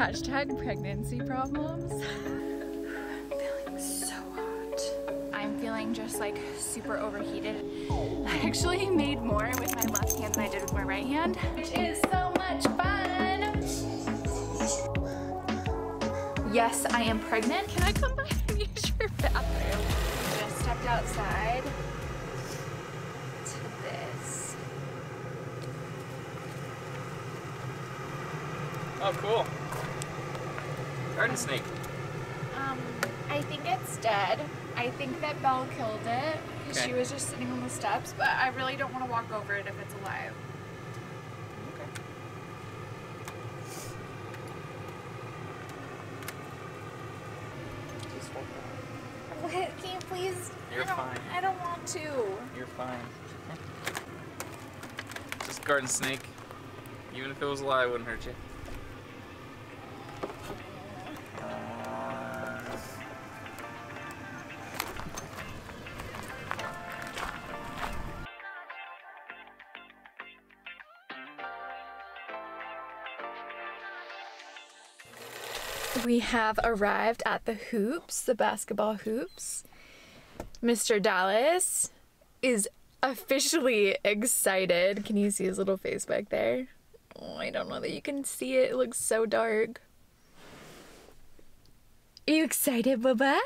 Hashtag pregnancy problems. I'm feeling so hot. I'm feeling just like super overheated. I actually made more with my left hand than I did with my right hand, which is so much fun. Yes, I am pregnant. Can I come by and use your bathroom? Just stepped outside to this. Oh, cool. Garden snake. I think it's dead. I think that Belle killed it because Okay. she was just sitting on the steps, but I really don't want to walk over it if it's alive. Okay. Just hold on. What? Can you please? You're fine. I don't want to. You're fine. Just garden snake. Even if it was alive, it wouldn't hurt you. We have arrived at the hoops, the basketball hoops. Mr. Dallas is officially excited. Can you see his little face back there? Oh, I don't know that you can see it. It looks so dark. Are you excited, Bubba?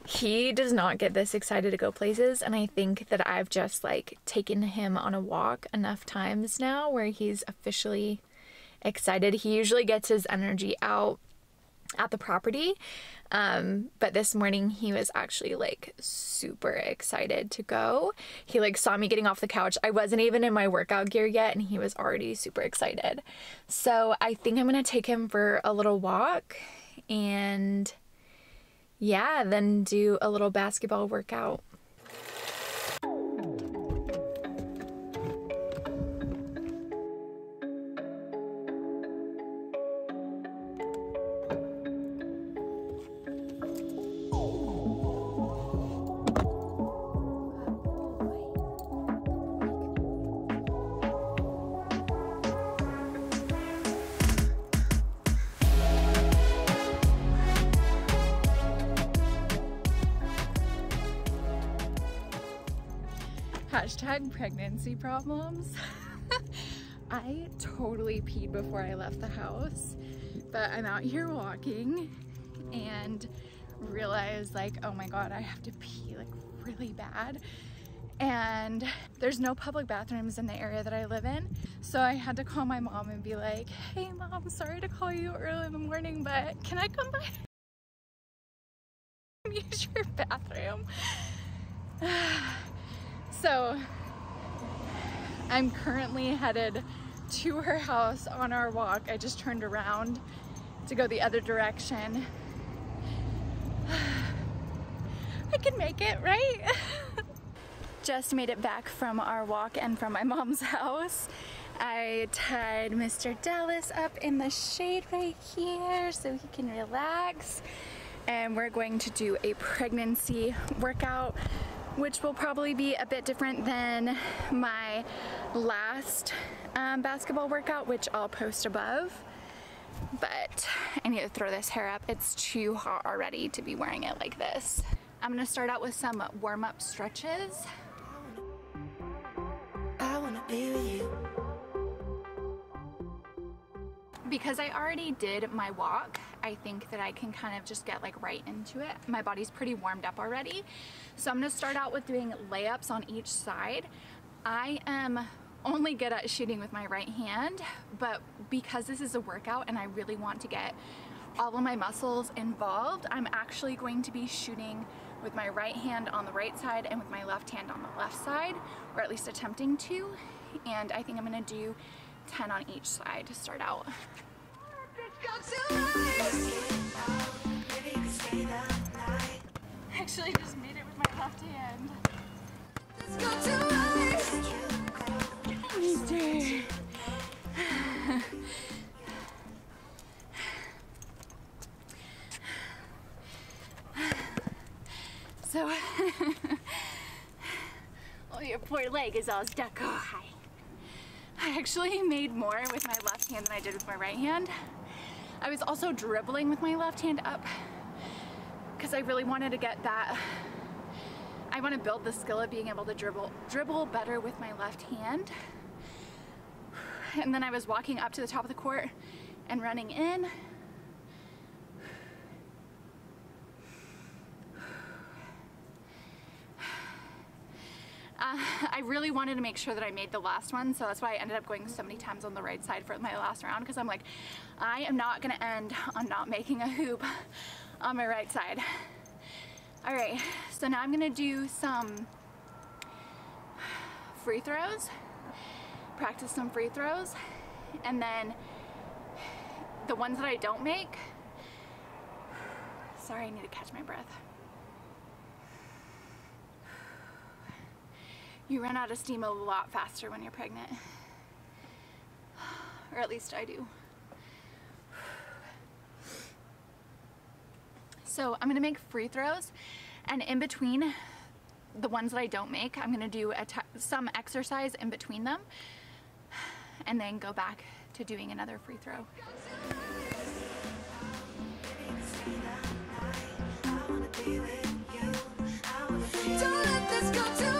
He does not get this excited to go places, and I think that I've just like taken him on a walk enough times now where he's officially excited. He usually gets his energy out at the property, but this morning he was actually like super excited to go. He like saw me getting off the couch. I wasn't even in my workout gear yet and he was already super excited. So I think I'm gonna take him for a little walk and yeah, then do a little basketball workout. Hashtag pregnancy problems. I totally peed before I left the house, but I'm out here walking and realized like, oh my God, I have to pee like really bad. And there's no public bathrooms in the area that I live in. So I had to call my mom and be like, hey mom, sorry to call you early in the morning, but can I come by and use your bathroom? So I'm currently headed to her house on our walk. I just turned around to go the other direction. I can make it, right? Just made it back from our walk and from my mom's house. I tied Mr. Dallas up in the shade right here so he can relax. And we're going to do a pregnancy workout, which will probably be a bit different than my last basketball workout, which I'll post above. But I need to throw this hair up. It's too hot already to be wearing it like this. I'm gonna start out with some warm-up stretches. I wanna be with you. Because I already did my walk, I think that I can kind of just get like right into it. My body's pretty warmed up already. So I'm gonna start out with doing layups on each side. I am only good at shooting with my right hand, but because this is a workout and I really want to get all of my muscles involved, I'm actually going to be shooting with my right hand on the right side and with my left hand on the left side, or at least attempting to. And I think I'm gonna do 10 on each side to start out. Actually, I just made it with my left hand. So, oh, your poor leg is all stuck. Oh, hi. actually made more with my left hand than I did with my right hand. I was also dribbling with my left hand up because I really wanted to get that. I want to build the skill of being able to dribble better with my left hand. And then I was walking up to the top of the court and running in. I really wanted to make sure that I made the last one, so that's why I ended up going so many times on the right side for my last round, because I'm like, I am not gonna end on not making a hoop on my right side. All right, so now I'm gonna do some free throws, practice some free throws, and then the ones that I don't make, sorry, I need to catch my breath. You run out of steam a lot faster when you're pregnant. Or at least I do. So I'm gonna make free throws, and in between the ones that I don't make, I'm gonna do some exercise in between them, and then go back to doing another free throw. Don't let this go to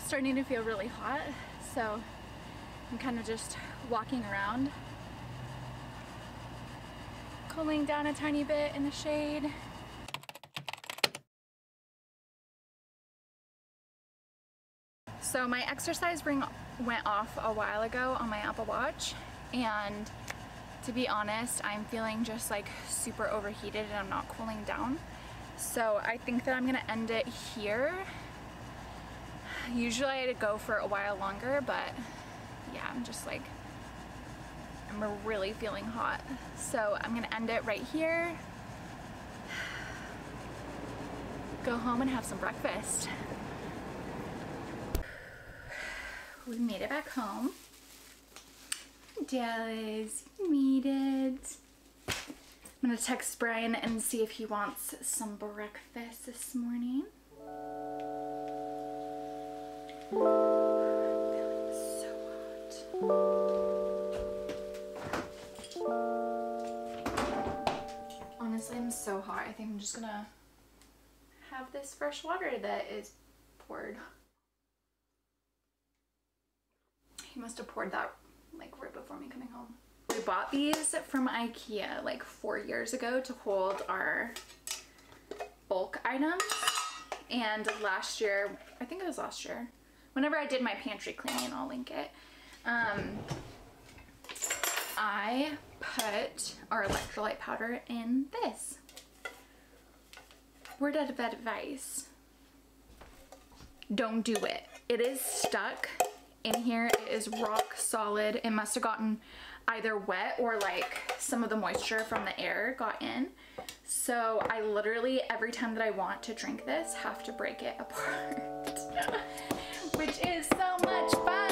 starting to feel really hot, so I'm kind of just walking around, cooling down a tiny bit in the shade. So my exercise ring went off a while ago on my Apple Watch, and to be honest, I'm feeling just like super overheated and I'm not cooling down. So I think that I'm gonna end it here. Usually I'd go for a while longer, but yeah, I'm really feeling hot. So I'm gonna end it right here, go home and have some breakfast. We made it back home. Dallas, we made it. I'm gonna text Brian and see if he wants some breakfast this morning. Feeling so hot. Honestly, I'm so hot. I think I'm just gonna have this fresh water that is poured. He must have poured that like right before me coming home. We bought these from IKEA like 4 years ago to hold our bulk items, and last year, I think it was last year, whenever I did my pantry cleaning, I'll link it, I put our electrolyte powder in this. Word of advice: don't do it. It is stuck in here. It is rock solid. It must have gotten either wet or like some of the moisture from the air got in. So I literally, every time that I want to drink this, have to break it apart, which is so much fun.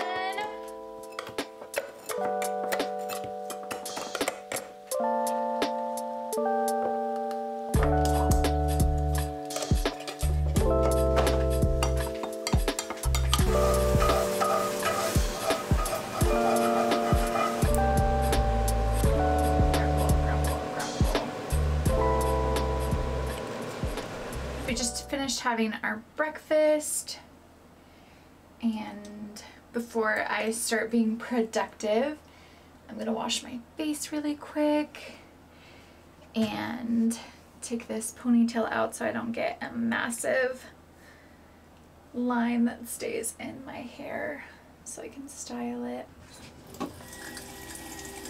We just finished having our breakfast, and before I start being productive, I'm gonna wash my face really quick and take this ponytail out so I don't get a massive line that stays in my hair, so I can style it.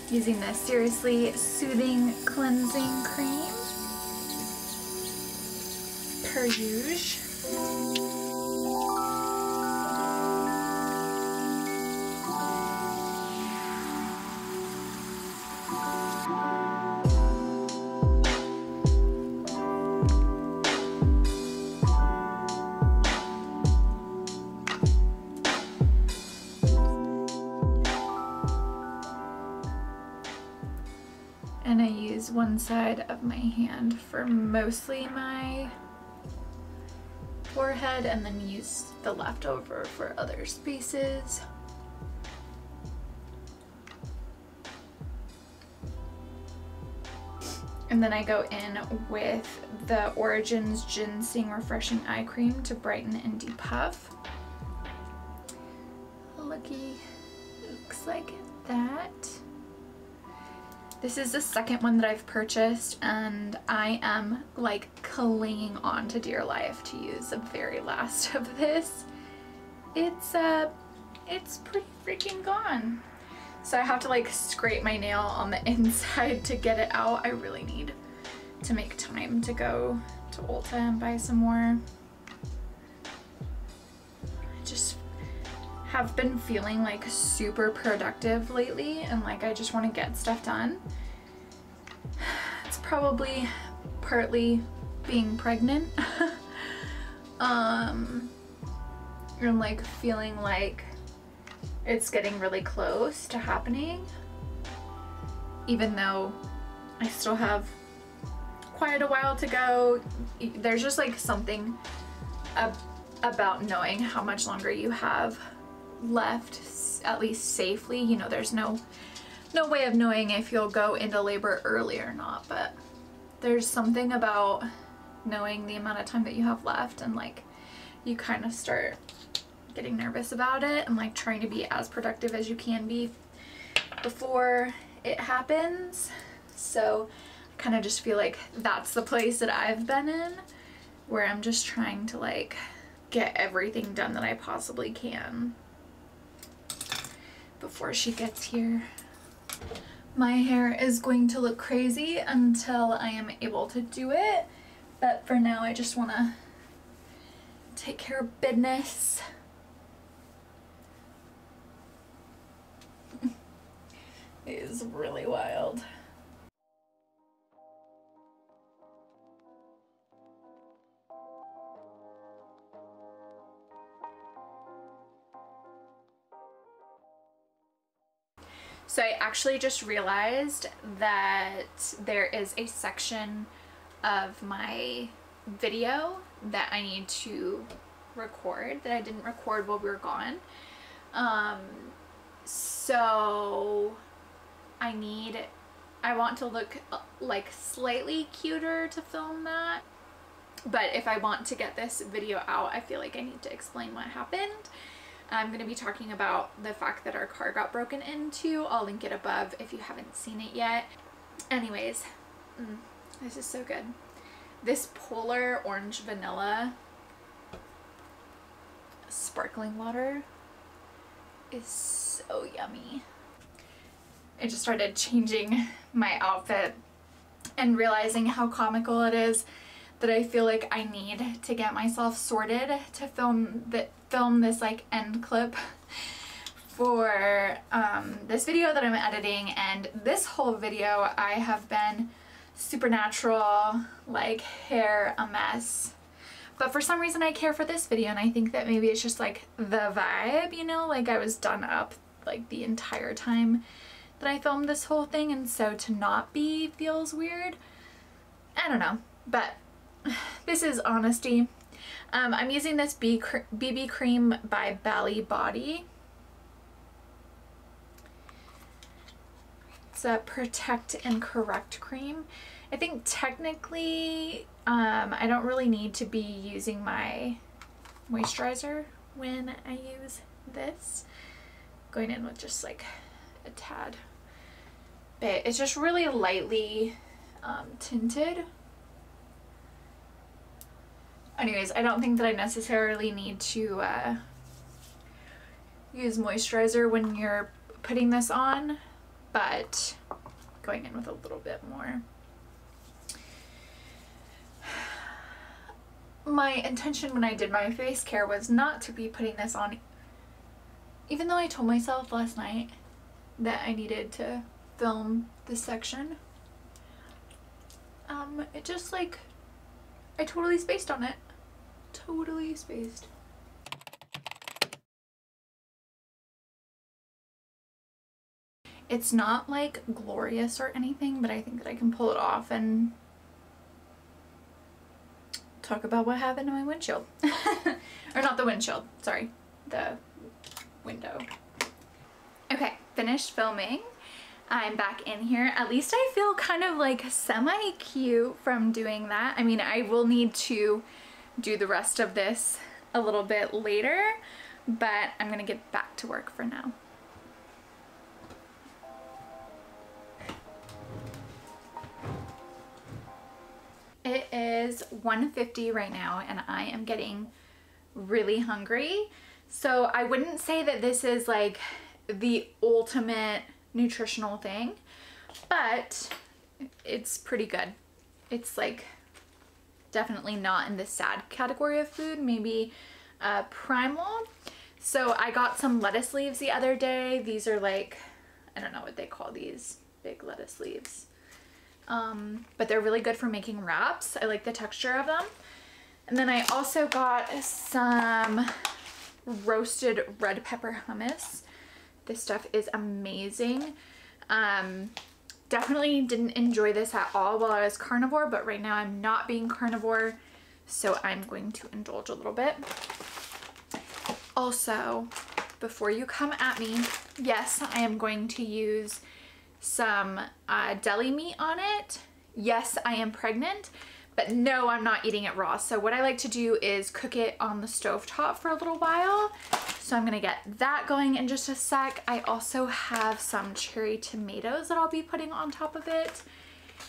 Using this Seriously Soothing Cleansing Cream. Per usual. And I use one side of my hand for mostly my forehead, and then use the leftover for other spaces. And then I go in with the Origins Ginseng Refreshing Eye Cream to brighten and depuff. Looky, looks like that. This is the second one that I've purchased, and I am like clinging on to dear life to use the very last of this. It's pretty freaking gone. So I have to like scrape my nail on the inside to get it out. I really need to make time to go to Ulta and buy some more. I just have been feeling like super productive lately, and like I just want to get stuff done. It's probably partly being pregnant. I'm like feeling like it's getting really close to happening, even though I still have quite a while to go. There's just like something about knowing how much longer you have left, at least safely. You know, there's no way of knowing if you'll go into labor early or not, but there's something about knowing the amount of time that you have left, and like you kind of start getting nervous about it and like trying to be as productive as you can be before it happens. So I kind of just feel like that's the place that I've been in, where I'm just trying to like get everything done that I possibly can before she gets here. My hair is going to look crazy until I am able to do it, but for now I just want to take care of business. It is really wild. So I actually just realized that there is a section of my video that I need to record that I didn't record while we were gone. So I want to look like slightly cuter to film that, but if I want to get this video out, I feel like I need to explain what happened. I'm going to be talking about the fact that our car got broken into. I'll link it above if you haven't seen it yet. Anyways, this is so good. This Polar Orange Vanilla sparkling water is so yummy. I just started changing my outfit and realizing how comical it is that I feel like I need to get myself sorted to film this like end clip for this video that I'm editing. And this whole video I have been super natural, like hair a mess, but for some reason I care for this video, and I think that maybe it's just like the vibe, you know, like I was done up like the entire time that I filmed this whole thing, and so to not be feels weird. I don't know, but this is honesty. I'm using this BB cream by Bally Body. It's a Protect and Correct cream, I think technically I don't really need to be using my moisturizer when I use this. Going in with just like a tad bit. It's just really lightly tinted. Anyways, I don't think that I necessarily need to use moisturizer when you're putting this on, but going in with a little bit more. My intention when I did my face care was not to be putting this on, even though I told myself last night that I needed to film this section. It just like, I totally spaced on it. Totally spaced. It's not like glorious or anything, but I think that I can pull it off and talk about what happened to my windshield. Or not the windshield, sorry, the window. Okay, finished filming. I'm back in here. At least I feel kind of like semi-cute from doing that. I mean, I will need to do the rest of this a little bit later, but I'm gonna get back to work for now. It is 1:50 right now and I am getting really hungry. So I wouldn't say that this is like the ultimate nutritional thing, but it's pretty good. It's like definitely not in the sad category of food, maybe primal. So I got some lettuce leaves the other day. These are like, I don't know what they call these, big lettuce leaves. But they're really good for making wraps. I like the texture of them. And then I also got some roasted red pepper hummus. This stuff is amazing. Definitely didn't enjoy this at all while I was carnivore, but right now I'm not being carnivore, so I'm going to indulge a little bit. Also, before you come at me, yes, I am going to use some deli meat on it. Yes, I am pregnant, but no, I'm not eating it raw. So what I like to do is cook it on the stovetop for a little while. So I'm gonna get that going in just a sec. I also have some cherry tomatoes that I'll be putting on top of it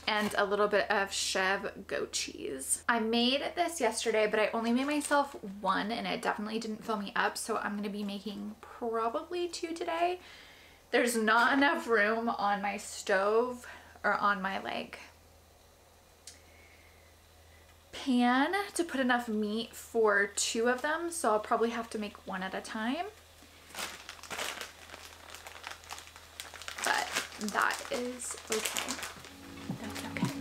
and a little bit of Chev goat cheese. I made this yesterday, but I only made myself one and it definitely didn't fill me up. So I'm gonna be making probably 2 today. There's not enough room on my stove or on my like pan to put enough meat for 2 of them, so I'll probably have to make 1 at a time. But that is okay. That's okay.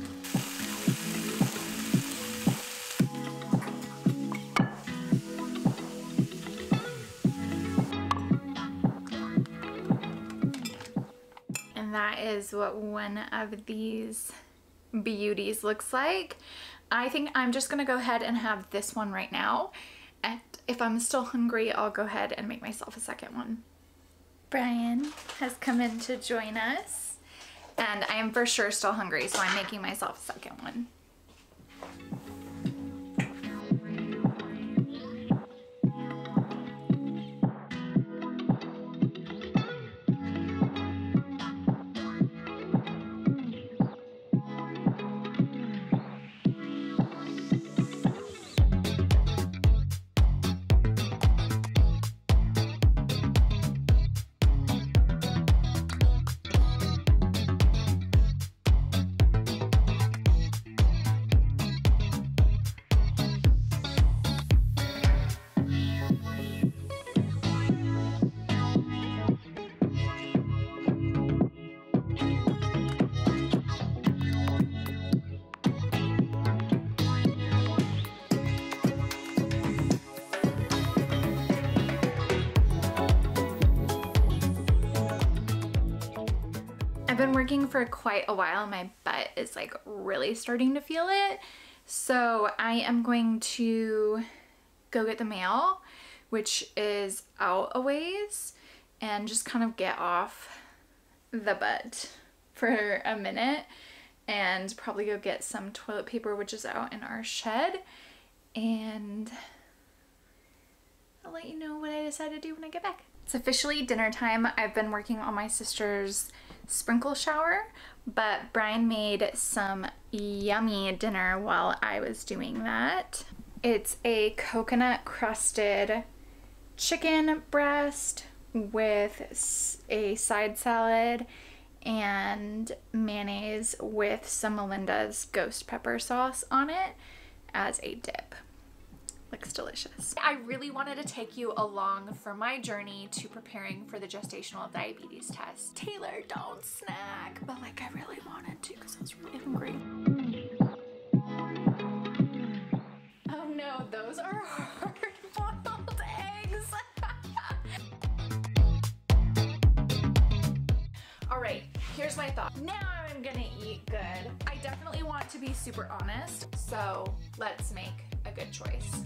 And that is what one of these beauties looks like. I think I'm just gonna go ahead and have this one right now, and if I'm still hungry I'll go ahead and make myself a second one. Brian has come in to join us and I am for sure still hungry, so I'm making myself a second one. I've been working for quite a while and my butt is like really starting to feel it. So I am going to go get the mail, which is out a ways, and just kind of get off the butt for a minute and probably go get some toilet paper, which is out in our shed, and I'll let you know what I decide to do when I get back. It's officially dinner time. I've been working on my sister's sprinkle shower, but Brian made some yummy dinner while I was doing that. It's a coconut crusted chicken breast with a side salad and mayonnaise with some Melinda's ghost pepper sauce on it as a dip. Looks delicious. I really wanted to take you along for my journey to preparing for the gestational diabetes test. Taylor, don't snack! But like I really wanted to because I was really hungry. Oh no, those are hard-boiled eggs! Alright, here's my thought. Now I'm gonna eat good. I definitely want to be super honest, so let's make a good choice.